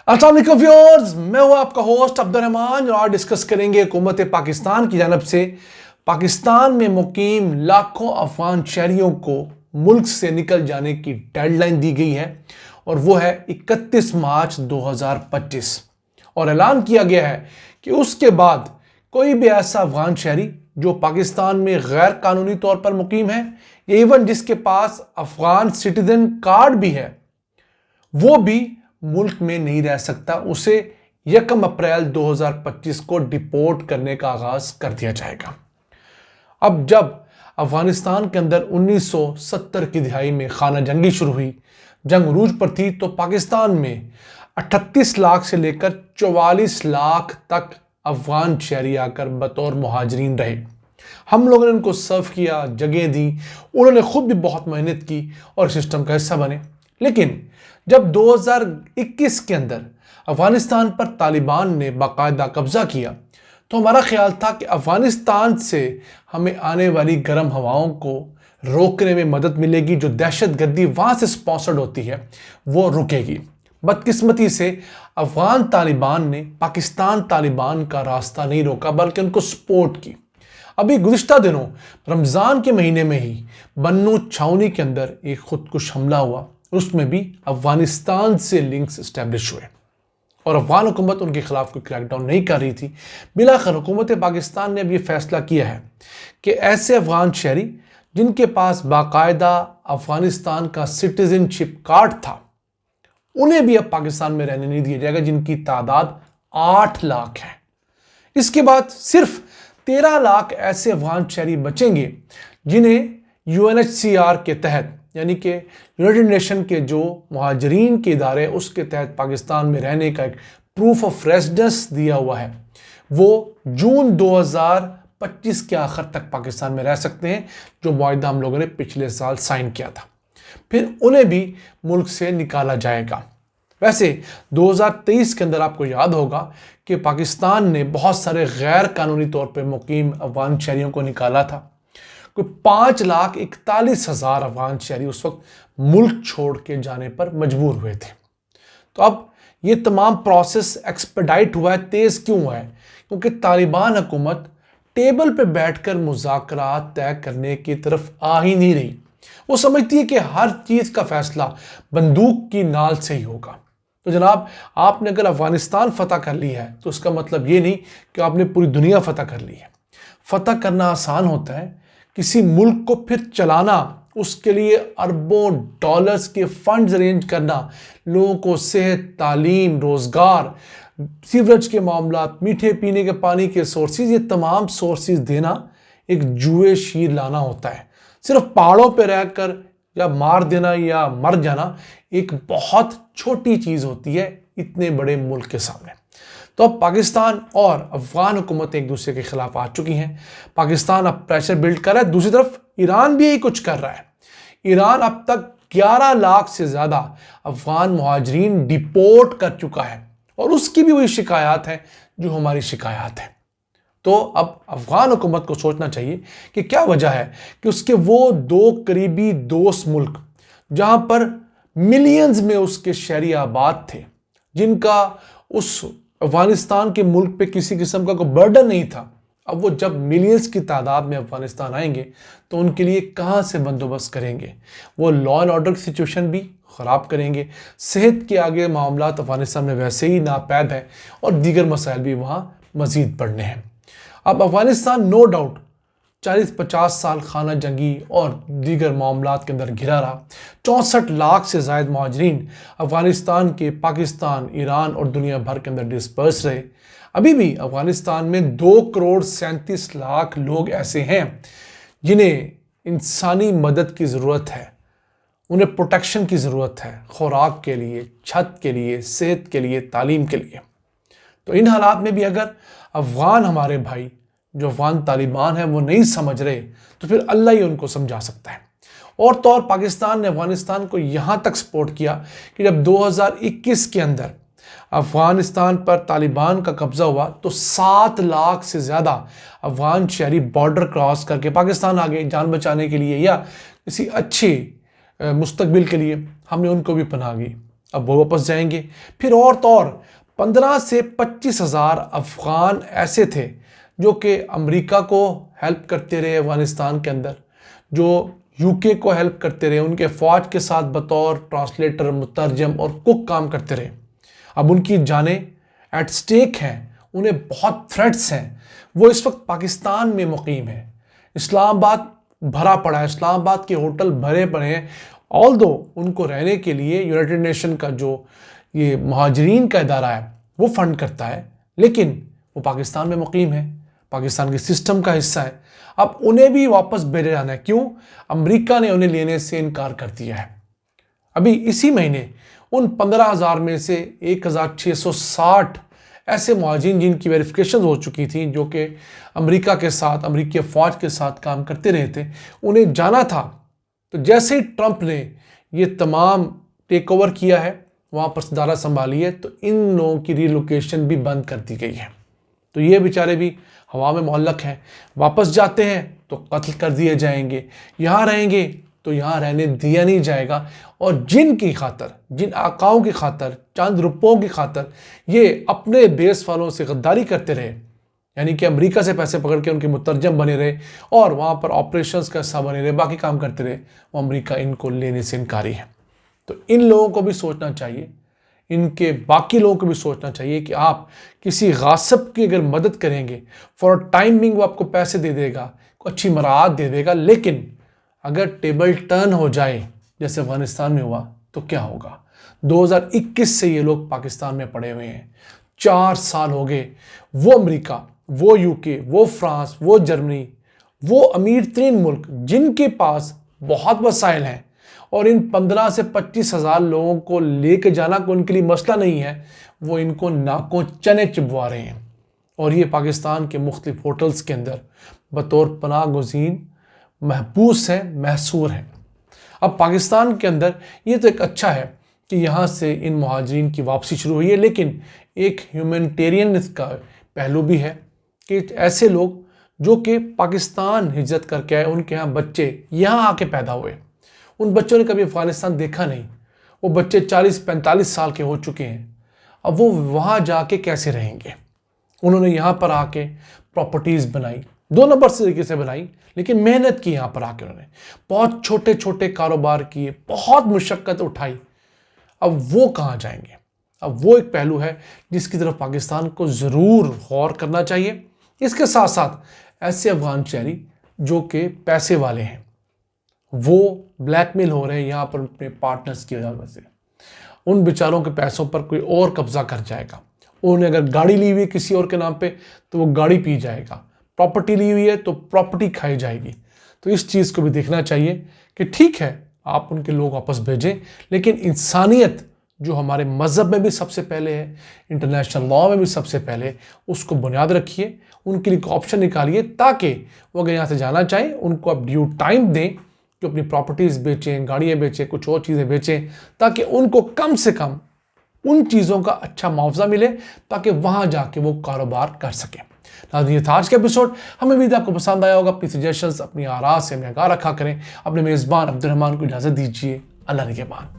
अस्सलाम वालेकुम व्यूअर्स, मैं हूं आपका होस्ट अब्दुल रहमान और आज डिस्कस करेंगे हुकूमत पाकिस्तान की जानब से पाकिस्तान में मुकीम लाखों अफगान शहरियों को मुल्क से निकल जाने की डेडलाइन दी गई है और वो है 31 मार्च 2025 और ऐलान किया गया है कि उसके बाद कोई भी ऐसा अफगान शहरी जो पाकिस्तान में गैर कानूनी तौर पर मुकीम है या इवन जिसके पास अफगान सिटीजन कार्ड भी है वो भी मुल्क में नहीं रह सकता। उसे 1 अप्रैल 2025 को डिपोर्ट करने का आगाज कर दिया जाएगा। अब जब अफगानिस्तान के अंदर 1970 की दिहाई में खाना जंगी शुरू हुई, जंग उरूज पर थी, तो पाकिस्तान में 38 लाख से लेकर 44 लाख तक अफगान शहरी आकर बतौर मुहाजिरीन रहे। हम लोगों ने उनको सर्व किया, जगह दी, उन्होंने खुद भी बहुत मेहनत की और सिस्टम का हिस्सा बने। लेकिन जब 2021 के अंदर अफगानिस्तान पर तालिबान ने बाकायदा कब्जा किया तो हमारा ख्याल था कि अफगानिस्तान से हमें आने वाली गर्म हवाओं को रोकने में मदद मिलेगी, जो दहशतगर्दी वहाँ से स्पॉन्सर्ड होती है वो रुकेगी। बदकिस्मती से अफगान तालिबान ने पाकिस्तान तालिबान का रास्ता नहीं रोका बल्कि उनको सपोर्ट की। अभी गुज़िश्ता दिनों रमज़ान के महीने में ही बन्नू छावनी के अंदर एक खुदकुश हमला हुआ, उसमें भी अफगानिस्तान से लिंक्स इस्टेब्लिश हुए और अफगान हुकूमत उनके खिलाफ कोई क्रैकडाउन नहीं कर रही थी। बिलाखिर हुकूमत पाकिस्तान ने अब ये फैसला किया है कि ऐसे अफगान शहरी जिनके पास बाकायदा अफगानिस्तान का सिटीजनशिप कार्ड था उन्हें भी अब पाकिस्तान में रहने नहीं दिया जाएगा, जिनकी तादाद 8 लाख है। इसके बाद सिर्फ 13 लाख ऐसे अफगान शहरी बचेंगे जिन्हें UNHCR के तहत, यानी कि यूनाइटेड नेशन के जो मुहाजिरीन के इदारे उसके तहत पाकिस्तान में रहने का एक प्रूफ ऑफ रेजिडेंस दिया हुआ है, वो जून 2025 के आखिर तक पाकिस्तान में रह सकते हैं, जो मुआहिदा हम लोगों ने पिछले साल साइन किया था। फिर उन्हें भी मुल्क से निकाला जाएगा। वैसे 2023 के अंदर आपको याद होगा कि पाकिस्तान ने बहुत सारे गैर कानूनी तौर पर मुकीम अफगान शहरियों को निकाला था। कोई 5,41,000 अफगान शहरी उस वक्त मुल्क छोड़ के जाने पर मजबूर हुए थे। तो अब ये तमाम प्रोसेस एक्सपेडाइट हुआ है, तेज़ क्यों हुआ है? क्योंकि तालिबान हुकूमत टेबल पे बैठकर मुज़ाकरात तय करने की तरफ आ ही नहीं रही। वो समझती है कि हर चीज़ का फैसला बंदूक की नाल से ही होगा। तो जनाब, आपने अगर अफगानिस्तान फतह कर लिया है तो उसका मतलब ये नहीं कि आपने पूरी दुनिया फतह कर ली है। फतह करना आसान होता है, किसी मुल्क को फिर चलाना, उसके लिए अरबों डॉलर्स के फंड्स अरेंज करना, लोगों को सेहत, तालीम, रोज़गार, सीवरेज के मामला, मीठे पीने के पानी के सोर्सेज, ये तमाम सोर्सेज देना एक जुए शीर लाना होता है। सिर्फ पहाड़ों पे रहकर या मार देना या मर जाना एक बहुत छोटी चीज़ होती है इतने बड़े मुल्क के सामने। तो अब पाकिस्तान और अफगान हुकूमत एक दूसरे के खिलाफ आ चुकी हैं। पाकिस्तान अब प्रेशर बिल्ड कर रहा है, दूसरी तरफ ईरान भी यही कुछ कर रहा है। ईरान अब तक 11 लाख से ज़्यादा अफगान मुहाजिरीन डिपोर्ट कर चुका है और उसकी भी वही शिकायत है जो हमारी शिकायत है। तो अब अफगान हुकूमत को सोचना चाहिए कि क्या वजह है कि उसके वो 2 करीबी दोस्त मुल्क जहाँ पर मिलियंस में उसके शहरी आबाद थे, जिनका उस अफगानिस्तान के मुल्क पे किसी किस्म का कोई बर्डन नहीं था, अब वो जब मिलियंस की तादाद में अफगानिस्तान आएंगे तो उनके लिए कहाँ से बंदोबस्त करेंगे? वो लॉ एंड ऑर्डर की सिचुएशन भी ख़राब करेंगे। सेहत के आगे मामला अफगानिस्तान में वैसे ही नापैद है और दीगर मसाइल भी वहाँ मज़ीद बढ़ने हैं। अब अफगानिस्तान नो डाउट 40-50 साल खाना जंगी और दीगर मामलात के अंदर घिरा रहा। 64 लाख से ज़ायद मुहाजिरीन अफगानिस्तान के पाकिस्तान, ईरान और दुनिया भर के अंदर डिस्पर्स रहे। अभी भी अफगानिस्तान में 2,37,00,000 लोग ऐसे हैं जिन्हें इंसानी मदद की ज़रूरत है, उन्हें प्रोटेक्शन की ज़रूरत है, खुराक के लिए, छत के लिए, सेहत के लिए, तालीम के लिए। तो इन हालात में भी अगर अफगान हमारे भाई जो अफगान तालिबान है वो नहीं समझ रहे तो फिर अल्लाह ही उनको समझा सकता है। और तो और पाकिस्तान ने अफगानिस्तान को यहाँ तक सपोर्ट किया कि जब 2021 के अंदर अफगानिस्तान पर तालिबान का कब्ज़ा हुआ तो 7 लाख से ज़्यादा अफगान शहरी बॉर्डर क्रॉस करके पाकिस्तान आ गए जान बचाने के लिए या किसी अच्छी मुस्तकबिल के लिए। हमने उनको भी पनाह दी। अब वो वापस जाएंगे। फिर और तो और 15 से 25 हज़ार अफगान ऐसे थे जो कि अमेरिका को हेल्प करते रहे अफगानिस्तान के अंदर, जो यूके को हेल्प करते रहे, उनके फ़ौज के साथ बतौर ट्रांसलेटर, मुतरजम और कुक काम करते रहे। अब उनकी जानें एट स्टेक हैं, उन्हें बहुत थ्रेट्स हैं। वो इस वक्त पाकिस्तान में मुकीम है। इस्लामाबाद भरा पड़ा है, इस्लामाबाद के होटल भरे पड़े हैं। ऑल्दो उनको रहने के लिए यूनाइटेड नेशन का जो ये महाजरीन का इदारा है वो फंड करता है, लेकिन वो पाकिस्तान में मुकीम है, पाकिस्तान के सिस्टम का हिस्सा है। अब उन्हें भी वापस भेजा जाना है। क्यों? अमेरिका ने उन्हें लेने से इनकार कर दिया है। अभी इसी महीने उन 15,000 में से 1,660 ऐसे मुहाजिरीन जिनकी वेरिफिकेशन हो चुकी थी, जो कि अमेरिका के साथ, अमेरिकी फ़ौज के साथ काम करते रहे थे, उन्हें जाना था। तो जैसे ही ट्रंप ने ये तमाम टेक ओवर किया है, वहाँ पर सदारत संभाली है, तो इन लोगों की रिलोकेशन भी बंद कर दी गई है। तो ये बेचारे भी हवा में मुअल्लक हैं। वापस जाते हैं तो कत्ल कर दिए जाएंगे, यहाँ रहेंगे तो यहाँ रहने दिया नहीं जाएगा। और जिनकी खातर, जिन आकाओं की खातर, चंद रुपयों की खातर ये अपने देश वालों से गद्दारी करते रहे, यानी कि अमेरिका से पैसे पकड़ के उनके मुतरजम बने रहे और वहाँ पर ऑपरेशंस का हिस्सा बने रहे, बाकी काम करते रहे, वो अमेरिका इनको लेने से इनकारी है। तो इन लोगों को भी सोचना चाहिए, इनके बाकी लोगों को भी सोचना चाहिए कि आप किसी गासिब की अगर मदद करेंगे, फॉर टाइमिंग वो आपको पैसे दे देगा, अच्छी मराहत दे देगा, लेकिन अगर टेबल टर्न हो जाए जैसे अफगानिस्तान में हुआ तो क्या होगा? 2021 से ये लोग पाकिस्तान में पड़े हुए हैं, 4 साल हो गए। वो अमेरिका, वो यूके, वो फ्रांस, वो जर्मनी, वो अमीर तरीन मुल्क जिनके पास बहुत वसाइल हैं और इन 15 से 25 हज़ार लोगों को लेके जाना को उनके लिए मसला नहीं है, वो इनको नाकों चने चिपवा रहे हैं। और ये पाकिस्तान के मुख्तलिफ होटल्स के अंदर बतौर पनाह गुज़ीन महबूस हैं, महसूर हैं। अब पाकिस्तान के अंदर ये तो एक अच्छा है कि यहाँ से इन मुहाजिरीन की वापसी शुरू हुई है, लेकिन एक ह्यूमैनिटेरियन का पहलू भी है कि ऐसे लोग जो कि पाकिस्तान हिजरत करके आए, उनके यहाँ बच्चे यहाँ आके पैदा हुए, उन बच्चों ने कभी अफ़गानिस्तान देखा नहीं, वो बच्चे 40-45 साल के हो चुके हैं। अब वो वहाँ जाके कैसे रहेंगे? उन्होंने यहाँ पर आके प्रॉपर्टीज़ बनाई, 2 नंबर से तरीके से बनाई, लेकिन मेहनत की यहाँ पर आके उन्होंने, बहुत छोटे छोटे कारोबार किए, बहुत मुशक्क़त उठाई। अब वो कहाँ जाएंगे? अब वो एक पहलू है जिसकी तरफ पाकिस्तान को ज़रूर गौर करना चाहिए। इसके साथ साथ ऐसे अफ़गान शहरी जो कि पैसे वाले हैं, वो ब्लैकमेल हो रहे हैं यहाँ पर अपने पार्टनर्स की वजह से, उन बेचारों के पैसों पर कोई और कब्जा कर जाएगा। उन्हें अगर गाड़ी ली हुई है किसी और के नाम पे तो वो गाड़ी पी जाएगा, प्रॉपर्टी ली हुई है तो प्रॉपर्टी खाई जाएगी। तो इस चीज़ को भी देखना चाहिए कि ठीक है आप उनके लोग वापस भेजें, लेकिन इंसानियत जो हमारे मज़हब में भी सबसे पहले है, इंटरनेशनल लॉ में भी सबसे पहले, उसको बुनियाद रखिए, उनके लिए ऑप्शन निकालिए ताकि वो अगर यहाँ से जाना चाहें उनको आप ड्यू टाइम दें कि अपनी प्रॉपर्टीज़ बेचें, गाड़ियाँ बेचें, कुछ और चीज़ें बेचें, ताकि उनको कम से कम उन चीज़ों का अच्छा मुआवजा मिले ताकि वहाँ जाके वो कारोबार कर सकें। नाज़रीन, ये था आज का एपिसोड। हमें उम्मीद है आपको पसंद आया होगा। अपनी सजेशंस, अपनी आराज़ से हमें आगाह रखा करें। अपने मेज़बान अब्दुल रहमान को इजाज़त दीजिए। अल्लाह निगहबान।